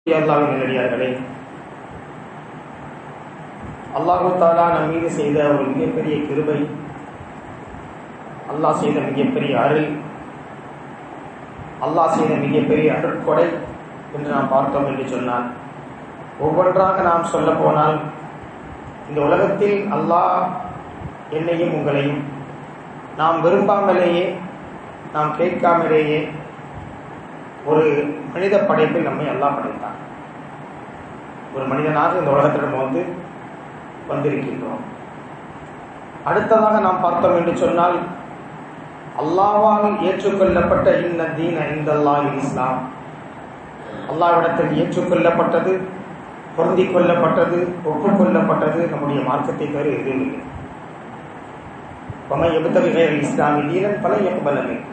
அல்லாஹ்வின் நல்லடியார்களே, அல்லாஹ் தஆலா நம் மீது செய்த ஒரு மிகப்பெரிய கிருபை, அல்லாஹ் செய்த மிகப்பெரிய அருள், அல்லாஹ் செய்த மிகப்பெரிய அருட்கொடை என்று நாம் பார்த்தோம் என்று சொன்னால், ஒவ்வொன்றாக நாம் சொல்ல போனால், இந்த உலகத்தில் அல்லாஹ் என்னையும் உங்களையும் நாம் விரும்பாமலேயே, நாம் கேட்காமலேயே ஒரு மனித படைப்பில் நம்மை அல்லாஹ் படைத்தான். ஒரு மனிதனாக இந்த உலகத்தில் நம்ம வந்திருக்கின்றோம். அடுத்ததாக நாம் பார்த்தோம் என்று சொன்னால், அல்லாஹ்வால் ஏற்றுக்கொள்ளப்பட்ட இன்ன தீன இந்தல்லாஹில் இஸ்லாம், அல்லாஹ்விடத்தில் ஏற்றுக்கொள்ளப்பட்டது, பொருந்திக் கொள்ளப்பட்டது, ஒப்புக்கொள்ளப்பட்டது நம்முடைய மார்க்கத்தை தவிர எதுவும் இல்லை. வமை எபுத்தகி கைரல் இஸ்லாமி தீனன் ஃபலன் யக்பல மின்ஹு,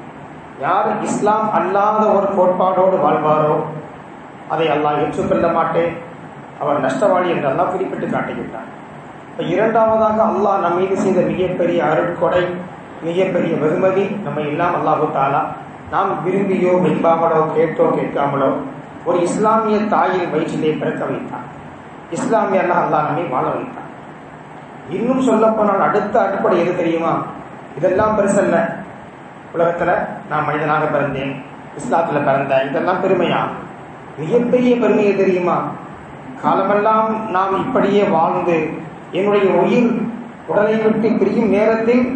யார் இஸ்லாம் அல்லாத ஒரு கோட்பாடோடு வாழ்வாரோ அதை அல்லாஹ் ஏற்றுக்கொள்ள மாட்டேன், அவர் நஷ்டவாளி என்று அல்லாஹ் குறிப்பிட்டு காட்டுகின்றார். இப்போ இரண்டாவதாக அல்லாஹ் நம் மீது செய்த மிகப்பெரிய அருட்கொடை, மிகப்பெரிய வெகுமதி, நம்ம எல்லாம் அல்லாஹு தஆலா நாம் விரும்பியோ விரும்பாமலோ கேட்டோ கேட்காமலோ ஒரு இஸ்லாமிய தாயின் வயிற்றிலே பிறக்க வைத்தான். இஸ்லாமியர்கள் அல்லாஹ் நம்மை வாழ வைத்தான். இன்னும் சொல்ல போனால் அடுத்த அடிப்படை எது தெரியுமா? இதெல்லாம் பெருசல்ல. உலகத்துல நான் மனிதனாக பிறந்தேன், இஸ்லாத்துல பிறந்தேன், இதெல்லாம் பெருமையா? மிகப்பெரிய பெருமையை தெரியுமா? காலமெல்லாம் நாம் இப்படியே வாழ்ந்து என்னுடைய உயிர் உடலை விட்டு பிரியும் நேரத்தில்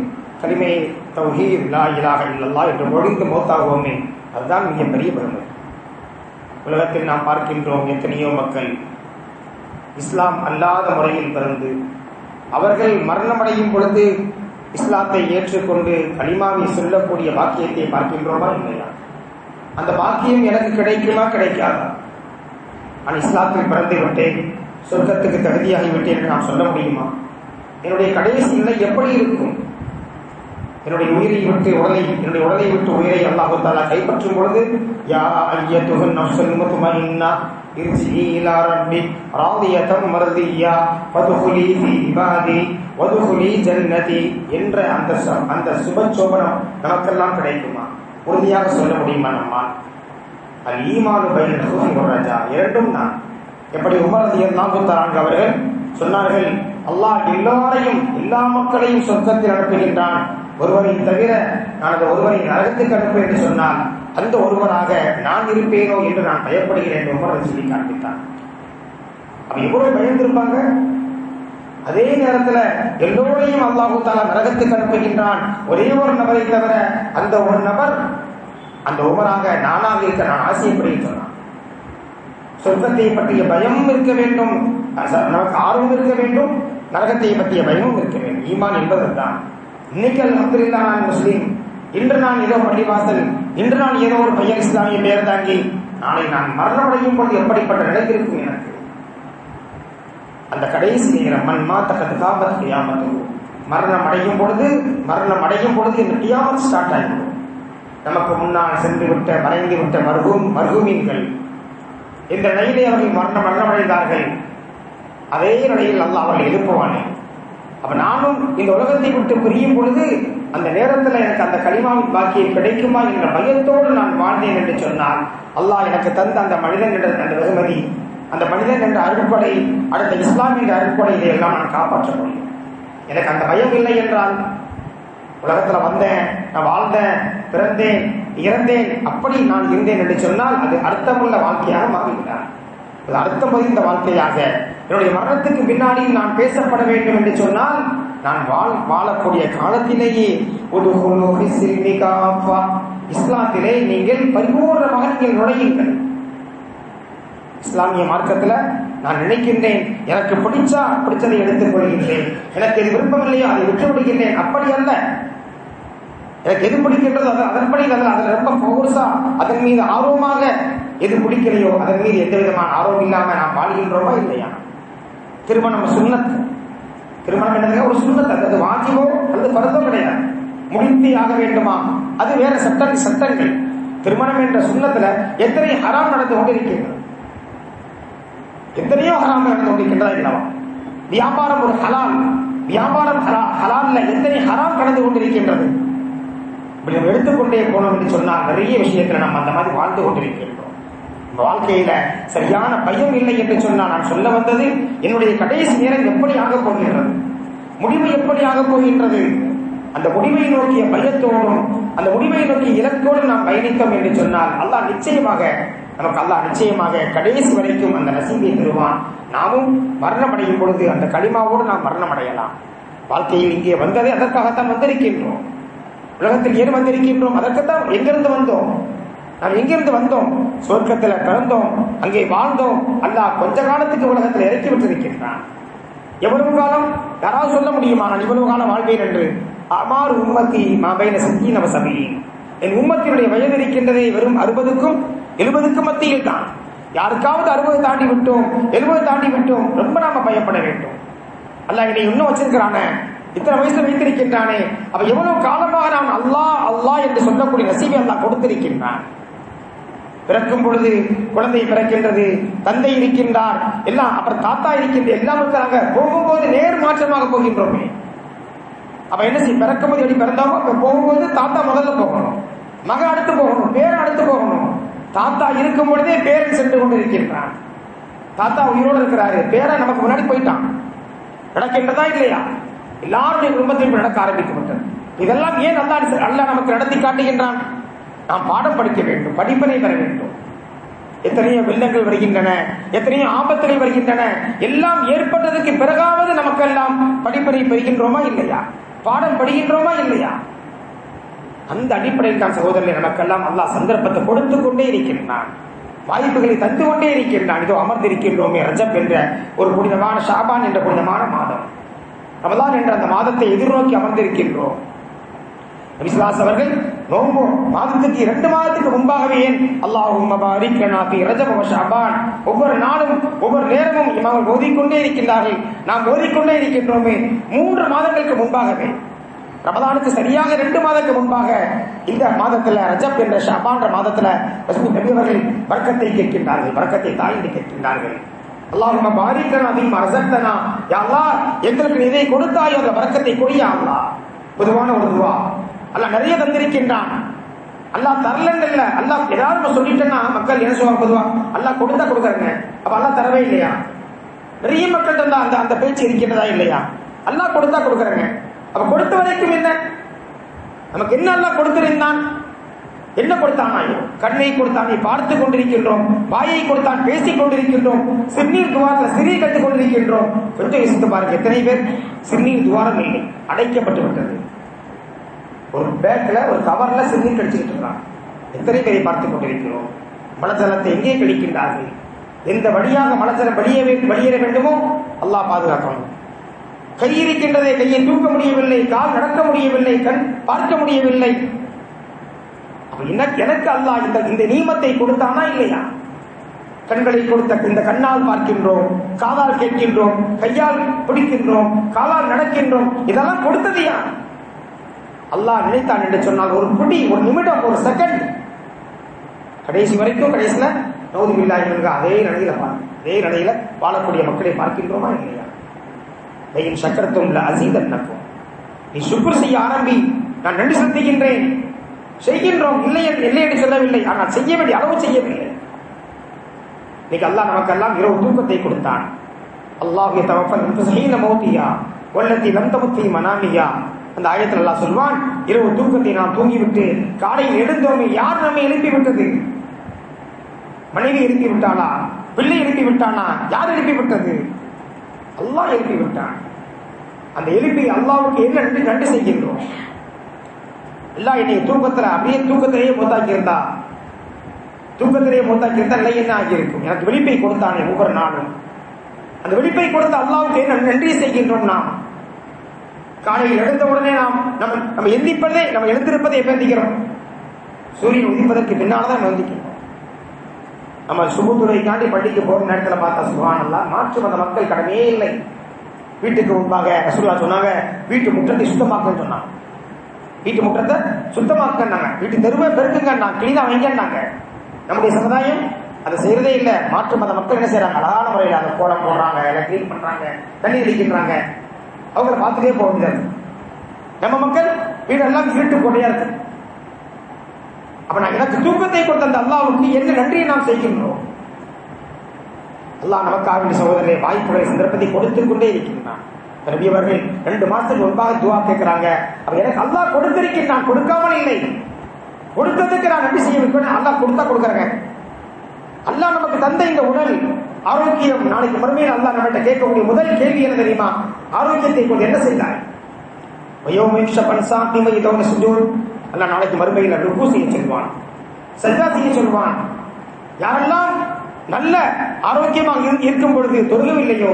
கலிமை தௌஹீத் லா இலாஹ இல்லல்லாஹ் என்று மொழிந்து மௌத்தாகுவோமே, அதுதான் மிகப்பெரிய பெருமை. உலகத்தில் நாம் பார்க்கின்றோம் எத்தனையோ மக்கள் இஸ்லாம் அல்லாத முறையில் பிறந்து அவர்கள் மரணமடையும் பொழுது இஸ்லாத்தை ஏற்றுக்கொண்டு கலிமாவை சொல்லக்கூடிய பாக்கியத்தை பார்க்கின்றோமா இல்லையா? அந்த பாக்கியம் எனக்கு கிடைக்குமா கிடைக்காதா? நான் இஸ்லாத்தில் பிறந்து விட்டேன், சொர்க்கத்துக்கு தகுதியாகிவிட்டேன் என்று நான் சொல்ல முடியுமா? என்னுடைய கடைசி நிலை எப்படி இருக்கும்? என்னுடைய உயிரை விட்டு உடலை, என்னுடைய உடலை விட்டு உயிரை அல்லாஹ் தஆலா கைப்பற்றும் பொழுது, யா அய்யத்துஹன் நஃப்ஸுல் முத்மஇன்னா இர்ஜிஇ இலா ரப்பிக் ராதியதம் மர்தியா ஃபதுகுலி ஃபீ இபாதி வதுகுலி ஜன்னதி என்ற அந்த சுபசோபனம் நமக்கெல்லாம் கிடைக்குமா? உறுதியாக சொல்ல முடியுமா நம்மால்? அல் ஈமானு பைனல் ஹுஃபி வ ரஜா, இரண்டும் தான். எப்படி உமர் ரலியல்லாஹு தஆலா அவர்கள் சொன்னார்கள், அல்லாஹ் எல்லாரையும் எல்லா மக்களையும் சொர்க்கத்தில் அனுப்புகின்றான், ஒருவரை தவிர நான் அந்த ஒருவரை நரகத்துக்கு அனுப்பு என்று சொன்னால் அந்த ஒருவராக நான் இருப்பேனோ என்று நான் பயப்படுகிறேன் உமர் சொல்லி காண்பித்தான். அப்ப எவ்வளவு பயந்திருப்பாங்க? அதே நேரத்தில் எல்லோரையும் அல்லாஹு தஆலா நரகத்துக்கு அனுப்புகின்றான், ஒரே ஒரு நபரை தவிர அந்த ஒரு நபர் அந்த உமராக நானாக இருக்க நான் ஆசைப்படுகிறேன் சொன்னான். சொர்க்கத்தை பற்றிய பயம் இருக்க வேண்டும், நமக்கு ஆர்வம் இருக்க வேண்டும், நரகத்தை பற்றிய பயமும் இருக்க வேண்டும். ஈமான் என்பதுதான். இன்னைக்கு அல்ஹம்துலில்லாஹ் நான் முஸ்லீம், இன்று நான் ஏதோ பள்ளிவாசல், இன்று நான் ஏதோ ஒரு பையன் இஸ்லாமிய பெயர் தாங்கி, நாளை நான் மரணமடையும் பொழுது எப்படிப்பட்ட நிலை இருக்கும் எனக்கு? அந்த கடைசி நேரம் மன்மா தகத் காபத் கியாமத்து, மரணம் அடையும் பொழுது இந்த கியாமத் ஸ்டார்ட் ஆகிடும். நமக்கு முன்னால் சென்று விட்ட மறைந்து விட்ட மர்ஹூமீன்கள் இந்த நிலையிலே அவர்கள் மரணமடைந்தார்கள். அதே நிலையில் அல்லாஹ் அவர்கள் எழுப்புவானே. அப்ப நானும் இந்த உலகத்தை விட்டு பிரியும் பொழுது அந்த நேரத்தில் எனக்கு அந்த கலிமாவின் பாக்கியம் கிடைக்குமா என்ற பயத்தோடு நான் வாழ்ந்தேன் என்று சொன்னால், அல்லாஹ் எனக்கு தந்த அந்த மனிதன் என்ற அந்த வெகுமதி, அந்த மனிதன் என்ற அருட்கொடை, அடுத்த இஸ்லாம் என்ற அருட்கொடை, இதையெல்லாம் நான் காப்பாற்ற முடியும். எனக்கு அந்த பயம் இல்லை என்றால், உலகத்துல வந்தேன், நான் வாழ்ந்தேன், பிறந்தேன், இறந்தேன், அப்படி நான் இருந்தேன் என்று சொன்னால் அது அர்த்தமுள்ள வாழ்க்கையாக மாறிவிட்டார். அது அர்த்தம் பதிந்த வாழ்க்கையாக என்னுடைய மரணத்துக்கு பின்னாடி நான் பேசப்பட வேண்டும் என்று சொன்னால், நான் வாழக்கூடிய காலத்திலேயே இஸ்லாத்திலே நீங்கள் பரிபூர்ணமாக நீங்கள் நுழையுங்கள். இஸ்லாமிய மார்க்கத்துல நான் நினைக்கின்றேன், எனக்கு பிடிச்சதை எடுத்துக் கொள்கின்றேன், எனக்கு எது விருப்பமில்லையோ அதை விட்டு விடுகின்றேன். அப்படி அல்ல. எனக்கு எது பிடிக்கின்றதோ அதன்படி அதில் ரொம்ப போர்ஸா அதன் மீது ஆர்வமாக எது பிடிக்கலையோ அதன் மீது எந்த விதமான ஆர்வம் இல்லாம நாம் வாழ்கின்றோமா இல்லையா? திருமணம் சுன்னத், திருமணம் என்னது ஒரு சுன்னத், அது வாஜிபோ அல்லது பரதோ கிடையாது, முடித்தே ஆக வேண்டுமா, அது வேற சட்டங்கள். திருமணம் என்ற சுன்னத்துல எத்தனை ஹராம் நடந்து கொண்டிருக்கின்றது, எத்தனையோ ஹராம் நடந்து கொண்டிருக்கின்றதா இல்லவா? வியாபாரம் ஒரு ஹலால், வியாபாரம் ஹலால்ல எத்தனை ஹராம் கடந்து கொண்டிருக்கின்றது. இப்படி நம்ம எடுத்துக்கொண்டே போனோம் என்று சொன்னால் நிறைய விஷயத்துல நம்ம அந்த மாதிரி வாழ்ந்து கொண்டிருக்கின்றோம். வாழ்க்கையில சரியான பயம் இல்லை என்று சொன்னால், நான் சொல்ல வந்தது என்னுடைய கடைசி நேரம் எப்படி ஆகப் போகின்றது, முடிவு எப்படி ஆகப் போகின்றது, அந்த முடிவை நோக்கிய பயத்தோடும் அந்த முடிவை நோக்கிய இலக்கோடும் நாம் பயணித்தோம் என்று சொன்னால் அல்லாஹ் நிச்சயமாக கடைசி வரைக்கும் அந்த நசீபை தருவான். நாமும் மரணம் அடையும் பொழுது அந்த களிமாவோடு நாம் மரணம் அடையலாம். வாழ்க்கையில் இங்கே வந்ததே அதற்காகத்தான் வந்திருக்கின்றோம். உலகத்தில் ஏன் வந்திருக்கின்றோம்? அதற்குத்தான். எங்கிருந்து வந்தோம்? நாம் எங்கிருந்து வந்தோம்? சொர்க்கத்தில் பிறந்தோம், அங்கே வாழ்ந்தோம். அல்லாஹ் கொஞ்ச காலத்துக்கு உலகத்தில் இறக்கி விட்டிருக்கின்றான். எவ்வளவு காலம்? யாராவது சொல்ல முடியுமா நான் இவ்வளவு காலம் வாழ்வேன் என்று? அமார் உம்மத்தி மாபைன சத்தீன வசபீன், என் உம்மத்தினுடைய வயது இருக்கின்றதே வெறும் 60க்கும் 70க்கும் மத்தியில் தான். யாருக்காவது 60 தாண்டி விட்டோம், 70 தாண்டி விட்டோம், ரொம்ப நாம பயப்பட வேண்டும். அல்லாஹ் என்னை இன்னும் வச்சிருக்கிறானே, இத்தனை வயசுல வைத்திருக்கின்றானே, அப்ப எவ்வளவு காலமாக நான் அல்லாஹ் அல்லாஹ் என்று சொல்லக்கூடிய நசீபை அல்லாஹ் கொடுத்திருக்கின்றான். பிறக்கும் பொழுது குழந்தை பிறக்கின்றது, தந்தை இருக்கின்றார், எல்லாம், அப்புறம் தாத்தா இருக்கின்ற, எல்லாம் இருக்கிறாங்க. போகும்போது நேர் மாற்றமாக போகின்றோமே. அப்ப என்ன செய்ய? பிறக்கும் போது எப்படி பிறந்தாமோ போகும்போது தாத்தா முதல்ல போகணும், மகன் அடுத்து போகணும், பேரன் அடுத்து போகணும். தாத்தா இருக்கும் பொழுதே பேரன் சென்று கொண்டு இருக்கின்றான். தாத்தா உயிரோடு இருக்கிறாரு, பேரன் நமக்கு முன்னாடி போயிட்டான். நடக்கின்றதா இல்லையா? எல்லாருடைய குடும்பத்தையும் நடக்க ஆரம்பிக்கப்பட்டது. இதெல்லாம் ஏன் அல்லாஹ் நமக்கு நடத்தி காட்டுகின்றான்? நாம் பாடம் படிக்க வேண்டும், படிப்பினை பெற வேண்டும். எத்தனையோ வெள்ளங்கள் வருகின்றன, எத்தனையோ ஆபத்துகள் வருகின்றன. எல்லாம் ஏற்பட்டதற்கு பிறகாவது நமக்கெல்லாம் படிப்பினை பெறுகின்றோமா இல்லையா? பாடம் படுகின்றோமா இல்லையா? அந்த அடிப்படையில் தான் சகோதரர்களே நமக்கெல்லாம் அல்லாஹ் சந்தர்ப்பத்தை கொடுத்து கொண்டே இருக்கின்றான், வாய்ப்புகளை தந்து கொண்டே இருக்கின்றான். இதோ அமர்ந்திருக்கின்றோமே ரஜப் என்ற ஒரு புனிதமான, ஷாபான் என்ற புனிதமான மாதம், ரமலான் என்ற அந்த மாதத்தை எதிர்நோக்கி அமர்ந்திருக்கின்றோம். நபி ஸல்லல்லாஹு அலைஹி அவர்கள் நோன்பு மாதத்துக்கு 2 மாதத்துக்கு முன்பாகவே ஏன் அல்லாஹும்ம பாரிக் லனா ஃபீ ரஜப் வ ஷஅபான், ஒவ்வொரு நாளும் ஒவ்வொரு நேரமும் இமாம்கள் ஓதிக்கொண்டே இருக்கின்றார்கள். நாம் ஓதிக்கொண்டே இருக்கின்றோமே 3 மாதங்களுக்கு முன்பாகவே, ரமலானுக்கு சரியாக 2 மாதத்துக்கு முன்பாக இந்த மாதத்துல ரஜப் என்ற ஷஅபான் மாதத்துல நபி அவர்கள் பரக்கத்தை கேட்கின்றார்கள், பரக்கத்தை தாய்ந்து கேட்கின்றார்கள். அல்லாஹும்ம பாரிக் லனா ஃபீமா ரஸக்தனா, யா அல்லாஹ் எங்களுக்கு நீ இதை கொடுத்தாய், அந்த பரக்கத்தை கொடியா அல்லாஹ். பொதுவான ஒரு துவா. அல்லாஹ் நிறைய தந்திருக்கின்றான், அல்லாஹ் தரலன்னு இல்ல. அல்லாஹ் ஏதாவது சொல்லிட்டேன்னா மக்கள் என்ன சொல்லுவாங்க? பொதுவா அல்லாஹ் கொடுத்தா கொடுக்கறங்க, அப்ப அல்லாஹ் தரவே இல்லையா? நிறைய மக்கள் தந்தா அந்த பேச்சு இருக்கின்றதா இல்லையா? அல்லாஹ் கொடுத்தா கொடுக்கறங்க, அப்ப கொடுத்த வரைக்கும் என்ன நமக்கு என்ன அல்லாஹ் கொடுத்திருந்தான்? என்ன கொடுத்தான்? கண்ணை கொடுத்தான், பார்த்து கொண்டிருக்கின்றோம். வாயை கொடுத்தான், பேசிக் கொண்டிருக்கின்றோம். சிறுநீர் துவாரத்தில் சிறுநீர் கட்டுக் கொண்டிருக்கின்றோம். கொஞ்சம் யோசித்து பாருங்க, எத்தனை பேர் சிறுநீர் துவாரம் இல்லை, அடைக்கப்பட்டு விட்டது. ஒரு பேக்ல ஒரு கவர்ல சிறுநீர் கழிச்சுக்கிட்டு இருக்கான். எத்தனை பேரை பார்த்துக் கொண்டிருக்கிறோம்? மலஜலத்தை எங்கே கழிக்கின்றார்கள்? எந்த வழியாக மலஜலம் வெளியேற வேண்டுமோ அல்லாஹ் பாதுகாக்கணும். கை இருக்கின்றதே, கையை தூக்க முடியவில்லை, கால் நடக்க முடியவில்லை, கண் பார்க்க முடியவில்லை. எனக்கு அல்லாஹ் இந்த நீமத்தை கொடுத்தானா இல்லையா? கண்களை கொடுத்த இந்த கண்ணால் பார்க்கின்றோம், காதால் கேட்கின்றோம், கையால் பிடிக்கின்றோம், காலால் நடக்கின்றோம். இதெல்லாம் கொடுத்தது யார்? அல்லாஹ் நினைத்தான் என்று சொன்னால் ஒரு பிடி, ஒரு நிமிடம், ஒரு செகண்ட், கடைசி வரைக்கும் கடைசியில நௌதுபில்லாஹி மின்ஹு அதே நடையில வாழக்கூடிய மக்களை பார்க்கின்றோமா இல்லையா? லயின் ஷக்கர்தும் லஅஸீதன்னக்கும், நீ சுக்ர் செய்ய ஆரம்பி, நான் நன்றி செலுத்துகின்றேன். செய்கின்றோம், இல்லை என்று சொல்லவில்லை, ஆனால் செய்ய வேண்டிய அளவு செய்யவில்லை. இன்னைக்கு அல்லாஹ் நமக்கெல்லாம் இரவு தூக்கத்தை கொடுத்தான். அல்லாஹ் யதவஃபல் அன்ஃபுஸ மௌத்திஹா வல்லதி லம் தமுத் ஃபீ மனாமிஹா. அந்த ஆயத்தில் அல்லாஹ் சொல்வான், இரவு தூக்கத்தை நாம் தூங்கிவிட்டு காலையில் எழுந்தோமே, யார் நம்மை எழுப்பி விட்டது? மனைவி எழுப்பி விட்டாளா? பிள்ளை எழுப்பி விட்டானா? யார் எழுப்பி விட்டது? அல்லாஹ் எழுப்பி விட்டான். அந்த எழுப்பி அல்லாஹ்வுக்கு என்ன நன்றி செய்கின்றோம்? எல்லாம் என்னை தூக்கத்துல அப்படியே தூக்கத்திலேயே மூத்தாக்கி இருந்தா நிலை என்ன ஆகியிருக்கும்? எனக்கு விழிப்பை கொடுத்தானே ஒவ்வொரு நாளும், அந்த விழிப்பை கொடுத்த அல்லாஹ்வுக்கு என்ன நன்றி செய்கின்றோம்? நாம் காலையில் எழுந்த உடனே நம்ம எந்திப்பதே, நம்ம எழுந்திருப்பதை எப்ப எந்திக்கிறோம்? சூரியன் உதிப்பதற்கு பின்னால்தான் எந்திக்கிறோம். நம்ம சுபத்துறைக்காண்டி பள்ளிக்கு போற நேரத்தில் பார்த்தா சுப்ஹானல்லாஹ், மாற்று மத மக்கள் கடமையே இல்லை. வீட்டுக்கு முன்பாக ரசூலுல்லாஹ் சொன்னாங்க, வீட்டு முற்றத்தை சுத்தமாக்கன்னு சொன்னாங்க. வீட்டு முற்றத்தை சுத்தமாக்கன்னாங்க, வீட்டு தெருவை பெருக்குங்க, கிளீனா வைங்கன்னாங்க. நம்முடைய சமுதாயம் அதை செய்யறதே இல்லை. மாற்று மத மக்கள் என்ன செய்யறாங்க? அழகான முறையில் அதை கோலம் போடுறாங்க, எல்லாம் கிளீன் பண்றாங்க, தண்ணி தெளிக்கின்றாங்க. அவங்கள பார்த்துட்டே போக முடியாது. நம்ம மக்கள் வீடெல்லாம் இருட்டு கொடையா இருக்கு. அப்ப நான் எனக்கு தூக்கத்தை கொடுத்த அந்த அல்லாஹ்வுக்கு என்ன நன்றியை நாம் செய்கின்றோம்? அல்லாஹ் நமக்காக சகோதரரை வாய்ப்புகளை சந்தர்ப்பத்தை கொடுத்துக் கொண்டே இருக்கின்றான். நபி அவர்கள் 2 மாசத்துக்கு முன்பாக துவா கேட்கிறாங்க. அப்ப எனக்கு அல்லாஹ் கொடுத்திருக்கின்றான், கொடுக்காமல் இல்லை. கொடுத்ததுக்கு நான் நன்றி செய்ய வைக்கணும். அல்லாஹ் கொடுத்தா கொடுக்கறங்க. அல்லாஹ் நமக்கு தந்த இந்த உடல் ஆரோக்கியம், நாளைக்கு மறுமையில் அல்லாஹ் நம்மகிட்ட கேட்கக்கூடிய முதல் கேள்வி என்ன தெரியுமா? ஆரோக்கியத்தை கொண்டு என்ன செய்தாய்? அல்லாஹ் நாளைக்கு மறுமையில் ருக்கு செய்ய சொல்வான், சஜ்தா செய்ய சொல்வான். யாரெல்லாம் நல்ல ஆரோக்கியமாக இருக்கும் பொழுது தொழுகவில்லையோ,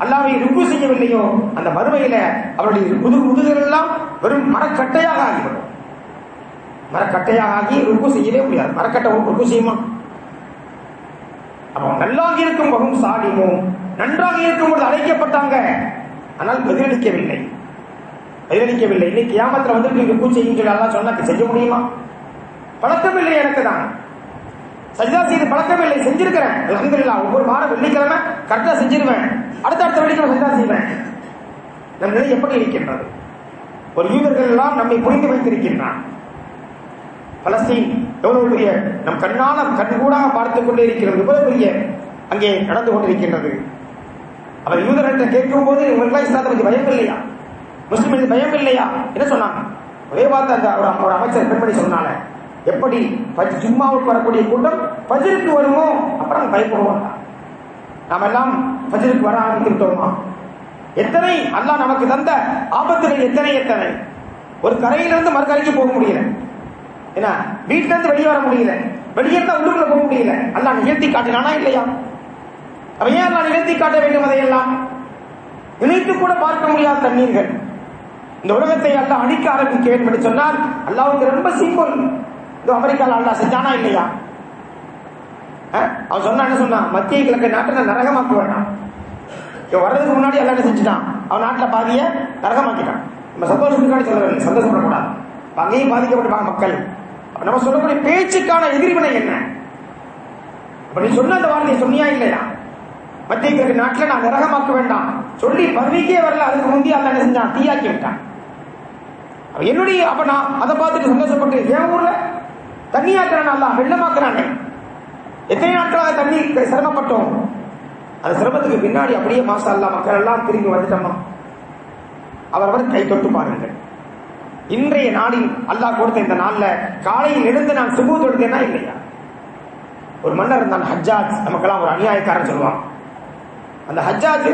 அல்லாஹ்வை ருக்கு செய்யவில்லையோ, அந்த மறுமையில அவருடைய முதுகுகள் எல்லாம் வெறும் மரக்கட்டையாக ஆகிவிடும். மரக்கட்டையாக ஆகி ருக்கு செய்யவே முடியாது. மரக்கட்டை ருக்கு செய்யுமா? அப்ப நல்லாக இருக்கும் போதும் சாலிமோ, நன்றாக இருக்கும் பொழுது அழைக்கப்பட்டாங்க, ஆனால் பதிலளிக்கவில்லை. இன்னைக்கு கியாமத்துல வந்து ருக்கு செய்யும் சொல்லி அல்லாஹ் சொன்னா செய்ய முடியுமா? பழக்கம் இல்லை. எனக்கு தான் சஜ்தா செய்து பழக்கம் இல்லை. செஞ்சிருக்கிறேன் அல்ஹம்துலில்லாஹ். ஒவ்வொரு வாரம் வெள்ளிக்கிழமை கரெக்டா செஞ்சிருவேன். அடுத்த வெள்ளிக்கிழமை சஜ்தா செய்வேன். நம் நிலை எப்படி இருக்கின்றது? ஒரு யூதர்கள் எல்லாம் நம்மை புரிந்து வைத்திருக்கின்றான். பலஸ்தீன் எவ்வளவு பெரிய நம் கண்கூடாக பார்த்துக் கொண்டே இருக்கிறது. எவ்வளவு பெரிய அங்கே நடந்து கொண்டிருக்கின்றது. அவர் யூதர்கிட்ட கேட்கும் போது உங்களுக்கெல்லாம் இஸ்லாத்தை பற்றி பயம் இல்லையா, முஸ்லிம் பயம் இல்லையா என்ன சொன்னாங்க? ஒரே வார்த்தை அந்த ஒரு அமைச்சர் பெண்மணி சொன்னால, எப்படி ஜும்மாவுக்கு வரக்கூடிய கூட்டம் ஃபஜ்ருக்கு வருமோ அப்புறம் பயப்படுவோம். நாம் எல்லாம் ஃபஜ்ருக்கு வர ஆரம்பித்து விட்டோமா? எத்தனை அல்லாஹ் நமக்கு தந்த ஆபத்துகள் எத்தனை. ஒரு கரையிலிருந்து மறுகரைக்கு போக முடியல, ஏன்னா வீட்டுல இருந்து வெளியே வர முடியல, வெளியே இருந்தா உள்ளுக்குள்ள போக முடியல. அல்லாஹ் நிகழ்த்தி காட்டினானா இல்லையா? அவ ஏன் அல்லாஹ் நிகழ்த்தி காட்ட வேண்டும்? அதையெல்லாம் நினைத்து கூட பார்க்க முடியாத தண்ணீர்கள். இந்த உலகத்தை அல்லாஹ் அழிக்க ஆரம்பிக்க வேண்டும் என்று சொன்னால் அல்லாஹ்வுக்கு ரொம்ப சிம்பிள். இந்த அமெரிக்காவில் அல்லாஹ் செஞ்சானா இல்லையா? அவன் சொன்னா என்ன சொன்னான்? மத்திய கிழக்கு நாட்டை நரகமாக்க வேண்டாம். வர்றதுக்கு முன்னாடி எல்லாம் என்ன செஞ்சுட்டான்? அவன் நாட்டில் பாதிய நரகமாக்கிட்டான். நம்ம சந்தோஷத்துக்கான சொல்லவில்லை, சந்தோஷப்படக்கூடாது. அங்கேயும் பாதிக்கப்பட்டிருப்பாங்க மக்கள். நம்ம சொல்லக்கூடிய பேச்சுக்கான எதிர்வினை என்ன? அப்படி சொன்ன அந்த வார்த்தையை சொன்னியா இல்லையா? மத்திய கிழக்கு நாட்டில் நான் நரகமாக்க வேண்டாம் சொல்லி பதவிக்கே வரல. அதுக்கு முந்தைய அல்ல என்ன செஞ்சான்? தீயாக்கி விட்டான். என்னுடைய அப்ப நான் அதை பார்த்துட்டு சந்தோஷப்பட்டு என் ஊர்ல தண்ணியாக்குறான், அல்ல வெள்ளமாக்குறானே. எத்தனை நாட்களாக தண்ணி சிரமப்பட்டோம். அந்த சிரமத்துக்கு பின்னாடி அப்படியே மாசா அல்லா மக்கள் எல்லாம் திரும்பி வந்துட்டோமா? அவரவர் கை தொட்டு பாருங்கள். இன்றைய நாளில் அல்லாஹ் கொடுத்த இந்த நாள்ல காலையில் எழுந்து நான் சுபூ தொழுதேனா இல்லையா? ஒரு மன்னர் இருந்தான் ஹஜ்ஜாஜ். நமக்கெல்லாம் ஒரு அநியாயக்காரன் சொல்லுவான். அந்த ஹஜ்ஜாஜ்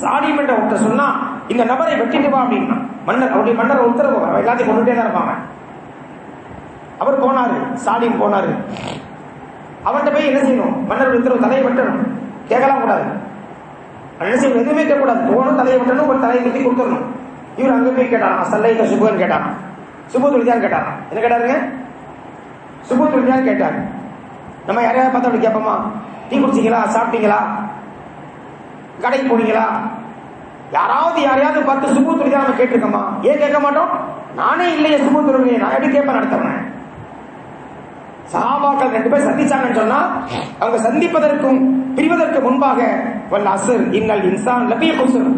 சாலிம் என்ற ஒருத்தர் சொன்னா இந்த நபரை வெட்டிட்டு வா அப்படின்னா மன்னர், அவருடைய மன்னர் உத்தரவு, எல்லாத்தையும் கொண்டுட்டே தான் இருப்பாங்க. அவர் போனாரு, சாலிம் போனாரு. அவர்கிட்ட போய் என்ன செய்யணும்? மன்னருடைய உத்தரவு, தலையை வெட்டணும். கேட்கலாம் கூடாது. என்ன செய்யணும்? எதுவுமே கேட்கக்கூடாது. போகணும், தலையை வெட்டணும், ஒரு தலையை வெட்டி கொடுத்துடணும். இவர் அங்க போய் கேட்டாராம், சல்லைக்க சுபுன்னு கேட்டாராம். சுபு தொழுதியான்னு கேட்டாராம். என்ன கேட்டாருங்க? சுபு தொழுதியான்னு கேட்டாரு. நம்ம யாரையாவது பார்த்தா அப்படி கேட்போமா? டீ குடிச்சிங்களா, சாப்பிட்டீங்களா, கடைக்கு போனீங்களா? யாரையாவது பார்த்து சுபு தொழுதியா நம்ம கேட்டிருக்கோமா? ஏன் கேட்க மாட்டோம்? நானே இல்லையே சுபு தொழுகிறேன், நான் எப்படி கேட்பேன்? நடத்துறேன். சஹாபாக்கள் 2 பேர் சந்திச்சாங்கன்னு சொன்னா அவங்க சந்திப்பதற்கும் பிரிவதற்கு முன்பாக வல் அஸ்ர் இன்னல் இன்சான் லஃபீ குஸ்ர்,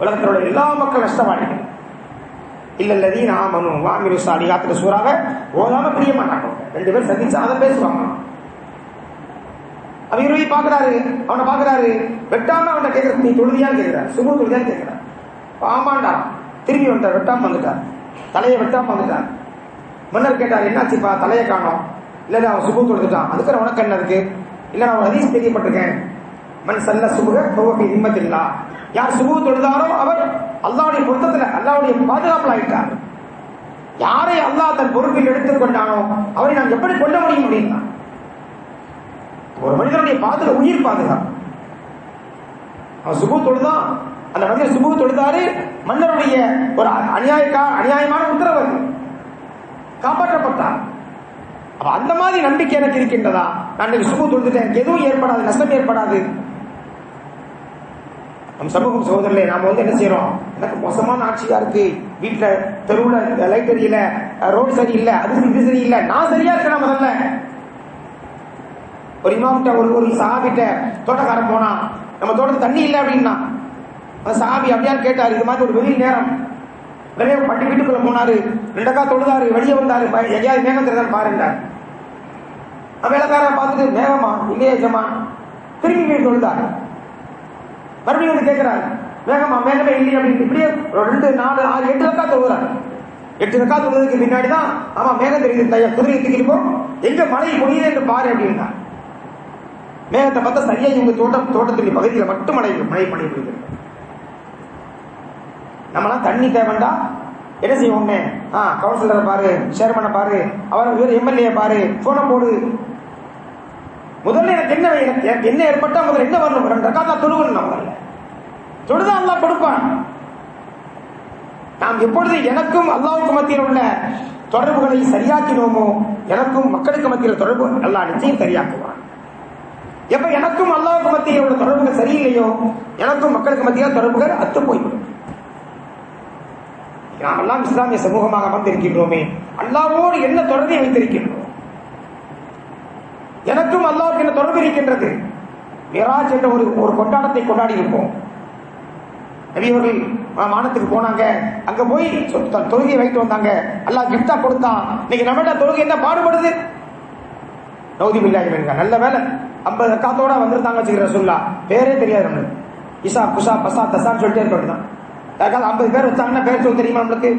உலகத்தோட எல்லா மக்கள் நஷ்டவாளிகள், இல்லல்லதீன ஆமனு வ அமிலு ஸாலிஹாத் சூராவை ஓதாம பிரிய மாட்டாங்க. 2 பேர் சந்திச்சா அதை பேசுவாங்க. அவன் இவரை பாக்குறாரு, அவனை பாக்குறாரு, வெட்டாம அவனை கேட்கறது, நீ தொழுதியான்னு கேட்கிறார், சுபு தொழுதியான்னு கேட்கிறார். ஆமாண்டா. திரும்பி வந்துட்டார், வெட்டாம வந்துட்டார், தலையை வெட்டாம வந்துட்டார். மன்னர் கேட்டார், என்னாச்சுப்பா தலையை காணோம்? இல்ல அவன் சுபு தொழுதுட்டான். அதுக்கு உனக்கு என்ன இருக்கு? இல்ல நான் ஒரு ஹதீஸ் தெரியப்பட்டிருக்கேன், மன் சல்ல சுபுக ஃபஹுவ ஹிம்மத்தில்லா, யார் சுபு தொழுதாரோ அவர் அல்லாஹ்வுடைய பொருத்தத்துல, அல்லாஹ்வுடைய பாதுகாப்புல ஆயிட்டார். யாரை அல்லாஹ் தன் பொறுப்பில் எடுத்துக் கொண்டானோ அவரை நாம் எப்படி கொள்ள முடியும் அப்படின்னா, ஒரு மனிதனுடைய பாதுகாப்பு உயிர் பாதுகாப்பு. அவன் சுபு தொழுதான், அந்த மனிதர் சுபு தொழுதாரு, மன்னருடைய ஒரு அநியாயமான உத்தரவு காப்பாற்றப்பட்டார். அந்த மாதிரி நம்பிக்கை எனக்கு இருக்கின்றதா? நான் சுபு தொழுதுட்டேன், எனக்கு எதுவும் ஏற்படாது, நஷ்டம் ஏற்படாது. நம் சமூகம் சகோதரர்களே, நாம என்ன செய்யறோம்? எனக்கு மோசமான ஆட்சியா இருக்கு, வீட்டுல தெருவுல லைட் சரியில்ல, ரோடு சரியில்லை, அது இது சரியில்லை, நான் சரியா இருக்கேன். முதல்ல ஒரு இமாம்கிட்ட ஒரு சஹாபிட்ட தோட்டக்காரன் போனா, நம்ம தோட்டத்துக்கு தண்ணி இல்லை அப்படின்னா, அந்த சஹாபி அப்படியான்னு கேட்டார். இது மாதிரி ஒரு வெயில் நேரம், உடனே பட்டி வீட்டுக்குள்ள போனாரு, 2 ரக்கா தொழுதாரு, வெளியே வந்தாரு, எங்கேயாவது மேகம் தெரியுதான்னு பாருண்டார். வேலைக்காரன் பார்த்துட்டு மேகமா இல்லையே ஜமா, திரும்பி போய் தொழுதாரு. மறுபடியும் வந்து கேட்கிறாரு, மேகமா மேகமே இல்லையே அப்படின்னு. இப்படியே 2, 4, 6, 8 ரக்கா தொழுகிறாரு. 8 ரக்கா தொழுதுக்கு பின்னாடிதான் ஆமா மேகம் தெரியுது, குதிரையை தூக்கிட்டு போ, எங்க மழை பொழியுது என்று பாரு அப்படின்னா. மேகத்தை பார்த்தா சரியா இவங்க தோட்டத்துடைய பகுதியில் மட்டும் மழை பொழியுது. நம்மளாம் தண்ணி தேவைண்டா என்ன செய்வோம்? கவுன்சிலரை பாரு, சேர்மனை பாரு, அவர் எம்எல்ஏ பாரு, போன போடு. முதல்ல எனக்கு என்ன ஏற்பட்டா முதல்ல என்ன வரணும்? 2 ரக்காத் நான் தொழுகணும். முதல்ல தொழுதான் அல்லாஹ் கொடுப்பான். நாம் எப்பொழுது எனக்கும் அல்லாஹ்வுக்கு மத்தியில் உள்ள தொடர்புகளை சரியாக்கினோமோ, எனக்கும் மக்களுக்கு மத்தியில் தொடர்பு அல்லாஹ் நிச்சயம் சரியாக்குவான். எப்ப எனக்கும் அல்லாஹ்வுக்கு மத்தியில் உள்ள தொடர்புகள் சரியில்லையோ, எனக்கும் மக்களுக்கு மத்தியில் தொடர்புகள் அத்து போய்விடும். நாம் எல்லாம் இஸ்லாமிய சமூகமாக அமர்ந்திருக்கின்றோமே, அல்லாஹ்வோடு என்ன தொடர்பை வைத்திருக்கின்றோம்? எனக்கும் அல்லாஹ்வுக்கு என்ன தொடர்பு இருக்கின்றது? மிராஜ் என்ற ஒரு கொண்டாட்டத்தை கொண்டாடி இருப்போம். நபியவர்கள் வானத்துக்கு போனாங்க, அங்க போய் தொழுகையை வைத்து வந்தாங்க, அல்லாஹ் கிஃப்டா கொடுத்தான். இன்னைக்கு நம்மகிட்ட தொழுகை என்ன பாடுபடுது? நௌதி பில்லாஹி மின்ஹா. நல்ல வேலை 50 ரக்காத்தோட வந்திருந்தாங்க வச்சுக்கிற ரசூலுல்லா, பேரே தெரியாது நம்மளுக்கு. இசா குசா பசா தசான்னு சொல்லிட்டே இருக்க வேண்டியதான். யாருக்காவது 50 பேர் வச்சாங்கன்னா பேர் சொல்ல தெரியுமா நம்மளுக்கு?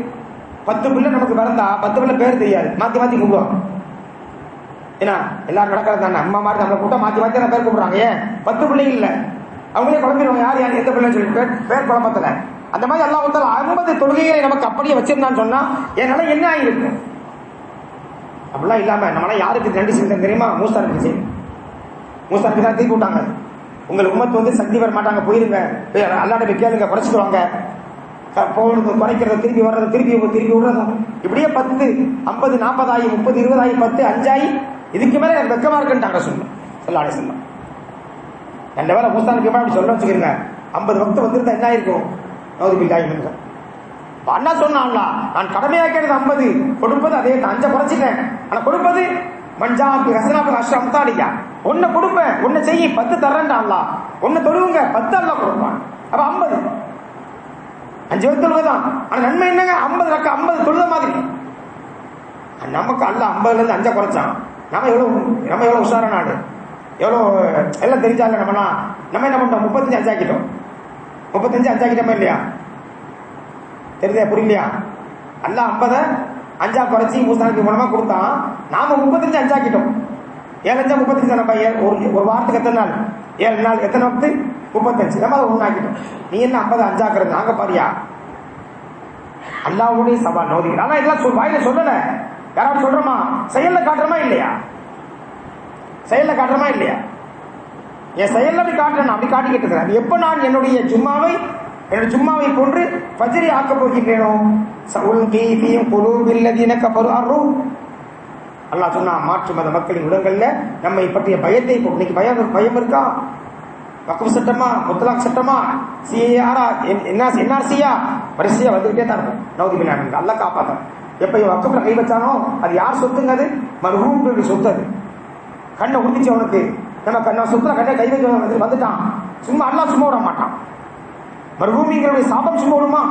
10 பிள்ளை நமக்கு பிறந்தா 10 பிள்ளை பேர் தெரியாது, மாத்தி மாத்தி கூப்பிடுவாங்க. ஏன்னா எல்லாரும் நடக்கிறது தானே, அம்மா மாதிரி நம்மளை கூட்டம் மாத்தி மாத்தி பேர் கூப்பிடுறாங்க. ஏன் 10 பிள்ளைங்க இல்ல, அவங்களே குழம்பிடுவாங்க, யார் யார் எந்த பிள்ளைன்னு சொல்லி பேர் குழப்பத்துல. அந்த மாதிரி அல்லாஹ் 50 தொழுகைகளை நமக்கு அப்படியே வச்சிருந்தான்னு சொன்னா என்னால என்ன ஆயிருக்கு? அப்படிலாம் இல்லாம நம்மளாம் யாருக்கு நன்றி செஞ்சோம் தெரியுமா? மூசாருக்கு செய்யும். மூசாருக்கு தான் தீர்ப்பு விட்டாங்க, உங்கள் உம்மத்து வந்து சக்தி வர மாட்டாங்க, போயிருங்க, அல்லாஹ்ட்ட போய் கேளுங்க, குறைச்சிட்டு வாங்க. போடுறது குறைக்கிறத திருப்பி வர்றது திருப்பி விடுறதும் இப்படியே 10 50 40 ஆகி 30 20 ஆகி 10 5 ஆகி இதுக்கு மேல எனக்கு வெக்கமா இருக்குன்ட்டாங்க சொல்லுங்க சொல்லாடே சொல்லலாம். ரெண்டு வேலை மூசானுக்கு அப்படி சொல்ல வச்சுக்கிறீங்க. 50 வக்து வந்திருந்தா என்ன ஆயிருக்கும்? அண்ணா சொன்னா நான் கடமையாக்கிறது 50, கொடுப்பது அதே 5 குறைச்சிட்டேன். ஆனா கொடுப்பது மஞ்சாப்பு ஹசனாப்பு அஷ்ரம்தாலியா, ஒன்னு கொடுப்பேன், ஒன்னு செய்ய 10 தர்றேன்டா. ஒன்னு தொழுவுங்க 10 அல்லா கொடுப்பான். அப்ப 50 5 வக்து தொழுவதான். ஆனா நன்மை என்னங்க? 50 ரக்கா 50 தொழுத மாதிரி. நமக்கு அல்ல 50ல இருந்து 5 குறைச்சான். நம்ம எவ்வளவு உஷாரான நாடு, எவ்வளவு எல்லாம் தெரிஞ்சாங்க. நம்ம என்ன பண்றோம்? 35 5 ஆக்கிட்டோம். 35 5 ஆக்கிட்டோமா இல்லையா? தெரிஞ்சா புரியலையா? அல்ல 50 5 குறைச்சி மூசானுக்கு மூலமா கொடுத்தான். நாம 35 5 ஆக்கிட்டோம். 7 5 35 தானே பையன். ஒரு வாரத்துக்கு எத்தனை நாள்? 7 நாள். எத்தனை வக்து? 35. நம்ம அதை 1 ஆக்கிட்டோம். நீ என்ன 50 5 ஆக்குறது? நாங்க பாரியா அல்லாஹ்வுடைய சவால் நோதி. ஆனா இதெல்லாம் வாயில சொல்லல, யாராவது சொல்றோமா? செயல்ல காட்டுறோமா இல்லையா? செயல்ல காட்டுறோமா இல்லையா? என் செயல்ல அப்படி காட்டுறேன், அப்படி காட்டிக்கிட்டு இருக்கிறேன். எப்ப நான் என்னுடைய ஜும்மாவை போன்று ஃபஜ்ரி ஆக்கப் போகின்றேனோ, அல்லாஹ் சொன்னா மாற்று மத மக்களின் உடல்கள்ல நம்மை பற்றிய பயத்தை, இன்னைக்கு பயம் இருக்கா? வக்ஃப் சட்டமா, முத்தலாக் சட்டமா, சிஏஆரா, என்ஆர்சியா, வரிசையா வந்துகிட்டே தான் இருக்கும். நௌதி பில்லாஹ் அல்லாஹ் காப்பாத்தான். எப்ப வக்ஃப்ல கை வச்சானோ அது யார் சொத்துங்க? அது மர்ஹூம் சொத்து. அது கண்ணை உறுதிச்சு அவனுக்கு, நம்ம கண்ண சொத்துல கண்ணை கை வைக்க வந்துட்டான். சும்மா அல்லாஹ் சும்மா விட மாட்டான். மர்ஹூமிங்களுடைய சாபம் சும்மா விடுமா?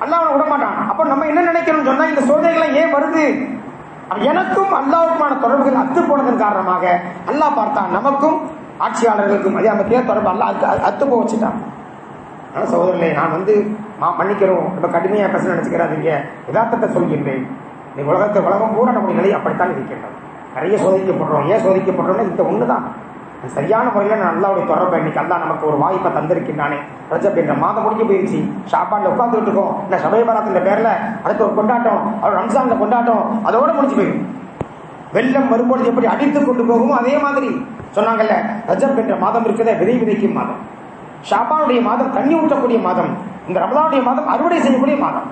அல்லாஹ் அவனை விட மாட்டான். அப்ப நம்ம என்ன நினைக்கிறோம் சொன்னா, இந்த சோதனைகள் ஏன் வருது? எனக்கும் அல்லாஹ்வுக்குமான தொடர்புகள் அத்து போனதன் காரணமாக அல்லாஹ் பார்த்தான், நமக்கும் ஆட்சியாளர்களுக்கும் அதே அமைதியா தொடர்பு அல்லாஹ் அத்து போக வச்சுட்டான். ஆனா சகோதரர்களே, நான் மன்னிக்கிறோம், ரொம்ப கடுமையா பேச நினைச்சுக்கிறாதீங்க, யதார்த்தத்தை சொல்கின்றேன். உலகம் பூரா நம்முடைய நிலை அப்படித்தான் இருக்கின்றது. நிறைய சோதிக்கப்படுறோம். ஏன் சோதிக்கப்படுறோம்னா இந்த ஒண்ணுதான். சரியான முறையில் நான் அல்லாஹ்வுடைய தொடர்பை இன்னைக்கு அல்லாஹ் நமக்கு ஒரு வாய்ப்பை தந்திருக்கின்றானே. ரஜப் என்ற மாதம் முடிஞ்சு போயிருச்சு, ஷாபான்ல உட்கார்ந்துட்டு இருக்கோம். இந்த ஷபே பராத் பேர்ல அடுத்த ஒரு கொண்டாட்டம், அவர் ரம்ஜான்ல கொண்டாட்டம், அதோட முடிஞ்சு போயிடும். வெள்ளம் வரும்பொழுது எப்படி அடித்து கொண்டு போகுமோ அதே மாதிரி சொன்னாங்கல்ல, ரஜப் என்ற மாதம் இருக்கிறத விதை விதைக்கும் மாதம், ஷாபானுடைய மாதம் தண்ணி ஊற்றக்கூடிய மாதம், இந்த ரமலானுடைய மாதம் அறுவடை செய்யக்கூடிய மாதம்.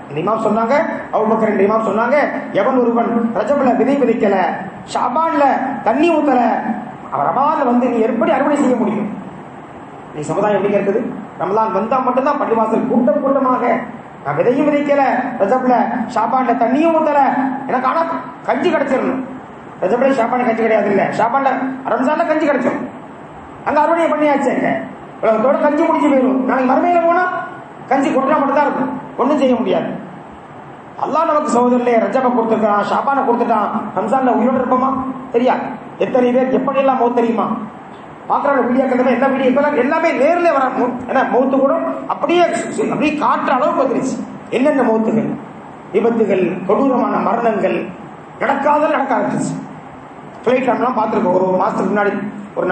இந்த இமாம் சொன்னாங்க, அபூபக்கர் இந்த இமாம் சொன்னாங்க, எவன் ஒருவன் ரஜப்ல விதை விதைக்கல, ஷாபான்ல தண்ணி ஊத்தல, அவர் ரமலான்ல நீ எப்படி அறுவடை செய்ய முடியும்? நீ சமுதாயம் எப்படி இருக்குது? ரமலான் வந்தா மட்டும்தான் பள்ளிவாசல் கூட்டம் கூட்டமாக, நான் விதையும் விதைக்கல, ரஜப்ல ஷாபான்ல தண்ணியும் ஊத்தல, எனக்கு ஆனா கஞ்சி கிடைச்சிடணும். ரஜப்ல ஷாபான் கஞ்சி கிடையாது, இல்ல ஷாபான்ல ரம்ஜான்ல கஞ்சி கிடைச்சிடும். அங்க அறுவடையை பண்ணியாச்சு, உலகத்தோட கஞ்சி முடிஞ்சு போயிடும். நாளைக்கு மறுமையில போனா கஞ்சி கொட்டினா மட்டும் தான் இருக்கும், ஒன்றும் செய்ய முடியாது. அல்லாஹ் நமக்கு சகோதரர்களே ரஜப கொடுத்துருக்கான், ஷாபானை கொடுத்துட்டான், ரம்ஜான்ல உயிரோடு இருப்போமா தெரியாது. எத்தனை பேர் எப்படியெல்லாம் மௌத் தெரியுமா பாக்குற வீடியோ கதை, எல்லா வீடியோ இப்ப எல்லாமே நேரில் வர. ஏன்னா மௌத்து கூட அப்படியே காட்டுற அளவுக்கு வந்துருச்சு. என்னென்ன மௌத்துகள், விபத்துகள், கொடூரமான மரணங்கள், நடக்காத நடக்க ஆரம்பிச்சு. பிளைட் எல்லாம் பார்த்துருக்கோம். ஒரு மாசத்துக்கு முன்னாடி ஒரு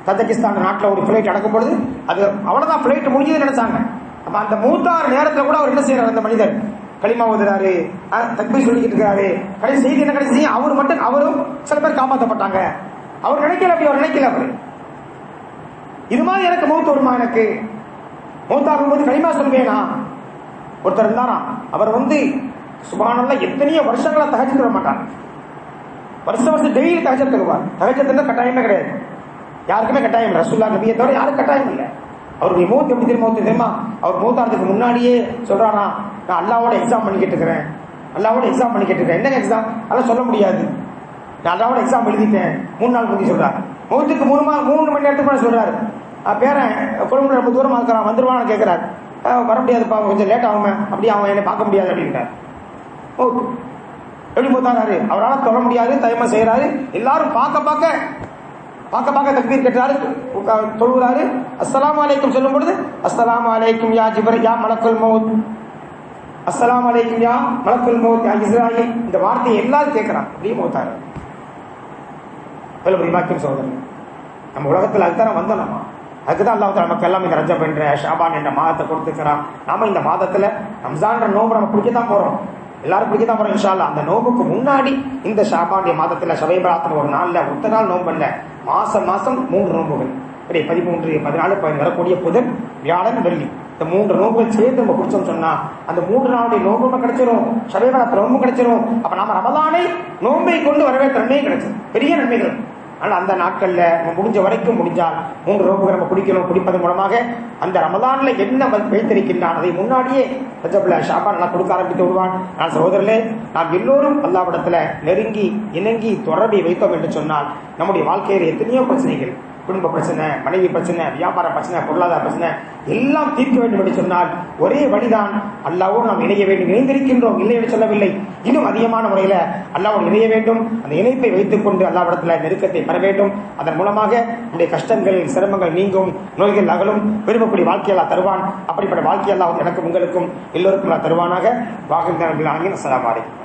கஜகிஸ்தான் நாட்டில் ஒரு பிளைட் நடக்கும் பொழுது அது அவ்வளவுதான், பிளைட் முடிஞ்சது நினைச்சாங்க. அப்ப அந்த மூத்தாறு நேரத்தில் கூட அவர் என்ன செய்யறாரு, அந்த மனிதர் களிமா ஓதுறாரு, தக்பீர் சொல்லிக்கிட்டு இருக்காரு. கடைசி செய்தி என்ன, கடைசி அவரு மட்டும், அவரும் சில பேர் காப்பாற்றப்பட்டாங்க. அவர் நினைக்கல, அப்படி அவர் நினைக்கல. அவரு இது மாதிரி எனக்கு மௌத்து வருமா, எனக்கு மௌத்தாகும் போது களிமா சொல்வேனா? ஒருத்தர் இருந்தாராம், அவர் சுப்ஹானல்லாஹ் எத்தனையோ வருஷங்களா தஹஜ்ஜுத் தொழ மாட்டார். வருஷம் டெய்லி தஹஜ்ஜுத் தொழுவார். தஹஜ்ஜுத் கட்டாயமே கிடையாது, யாருக்குமே கட்டாயம் இல்லை. ரசூலுல்லாஹ் நபியை தவிர யாரும் கட்டாயம் இல்லை. அவருடைய மௌத் எப்படி தெரியுமா, அவர் மௌத்தாகிறதுக்கு முன்னாடியே சொல்றானா, நான் அல்லாவோட எக்ஸாம் பண்ணிக்கிட்டு இருக்கிறேன், அல்லாவோட எக்ஸாம் பண்ணிக்கிட்டு இருக்கேன். என்ன எக்ஸாம் அதெல்லாம் சொல்ல முடியாது, நான் அல்லாவோட எக்ஸாம் எழுதிட்டேன். 3 நாள் முந்தி சொல்றாரு. மௌத்துக்கு 3 மணி நேரத்துக்கு சொல்றாரு. பேரன் கொழும்புல ரொம்ப தூரமா இருக்கிறான், வந்துருவான்னு கேட்கிறாரு. வர முடியாதுப்பா, கொஞ்சம் லேட் ஆகுமே, அப்படியே அவன் என்னை பார்க்க முடியாது அப்படின்றார். மௌத்து எப்படி மௌத்தாகிறாரு, அவரால் தொழ முடியாது, தயமா செய்யறாரு. எல்லாரும் பார்க்க தக்பீர் கட்டுறாரு, தொழுகிறாரு. அஸ்ஸலாமு அலைக்கும் சொல்லும் பொழுது அஸ்ஸலாமு அலைக்கும் யா ஜிப்ரீல் யா மலக்குல் மௌத், அஸ்ஸலாமு அலைக்கும் யா மலக்குல் மௌத் யா இஸ்ராயில், இந்த வார்த்தையை எல்லாரும் கேட்கிறாங்க. அப்படியே மௌத்தாரு. பாக்கியம் சகோதரன், நம்ம உலகத்தில் அதுதான் வந்தோம். நம்ம அதுக்குதான் அல்லாஹ் நமக்கு எல்லாம் இந்த ரஜப் என்ற ஷாபான் என்ற மாதத்தை கொடுத்துக்கிறான். நாம இந்த மாதத்துல ரம்ஜான் நோம்பு நம்ம பிடிக்கத்தான் போறோம், எல்லாரும் பிடிக்கத்தான் போறோம் இன்ஷா அல்லாஹ். அந்த நோம்புக்கு முன்னாடி இந்த ஷாபான் மாதத்துல ஷபை பராத்னு ஒரு நாள்ல ஒத்த நாள் நோம்பு அல்ல, மாசம் 3 நோம்புகள், 13, 14 வரக்கூடிய புதன், வியாழன், வெள்ளி, இந்த 3 நோம்புகள் சேர்த்து நம்ம குடிச்சோம் சொன்னா அந்த 3 நாளுடைய நோம்பு கிடைச்சிரும், ஷபை பராத் நோம்பு கிடைச்சிரும். அப்ப நாம ரமலானை நோம்பை கொண்டு வரவேற்ற நன்மையும் கிடைச்சிடும், பெரிய நன்மைகள். ஆனால் அந்த நாட்கள்ல முடிஞ்ச வரைக்கும் முடிஞ்சால் 3 நோம்புகள் நம்ம குடிக்கணும். குடிப்பதன் மூலமாக அந்த ரமலான்ல என்ன வைத்திருக்கின்றான் அதை முன்னாடியே ரஜப்ல ஷாபான் நல்லா கொடுக்க ஆரம்பித்து விடுவான். நான் சகோதரர்களே, நாம் எல்லோரும் அல்லாஹ்விடத்துல நெருங்கி இணங்கி தொடர்பை வைத்தோம் என்று சொன்னால் நம்முடைய வாழ்க்கையில் எத்தனையோ பிரச்சனைகள், குடும்ப பிரச்சனை, மனைவி பிரச்சனை, வியாபார பிரச்சனை, பொருளாதார பிரச்சனை எல்லாம் தீர்க்க வேண்டும் என்று சொன்னால் ஒரே வழிதான், அல்லாஹ்வோடு நாம் இணைய வேண்டும். இணைந்திருக்கின்றோம், இல்லை என்று சொல்லவில்லை, இன்னும் அதிகமான முறையில் அல்லாஹ்வோடு இணைய வேண்டும். அந்த இணைப்பை வைத்துக் கொண்டு அல்லாஹ்விடத்தில் நெருக்கத்தை பெற வேண்டும். அதன் மூலமாக நம்முடைய கஷ்டங்கள், சிரமங்கள் நீங்கும், நோய்கள் அகலும், விரும்பக்கூடிய வாழ்க்கையெல்லாம் தருவான். அப்படிப்பட்ட வாழ்க்கையெல்லாம் எனக்கும் உங்களுக்கும் எல்லோருக்கும் தருவானாக. வாகில் அஸ்ஸலாமு அலைக்கும்.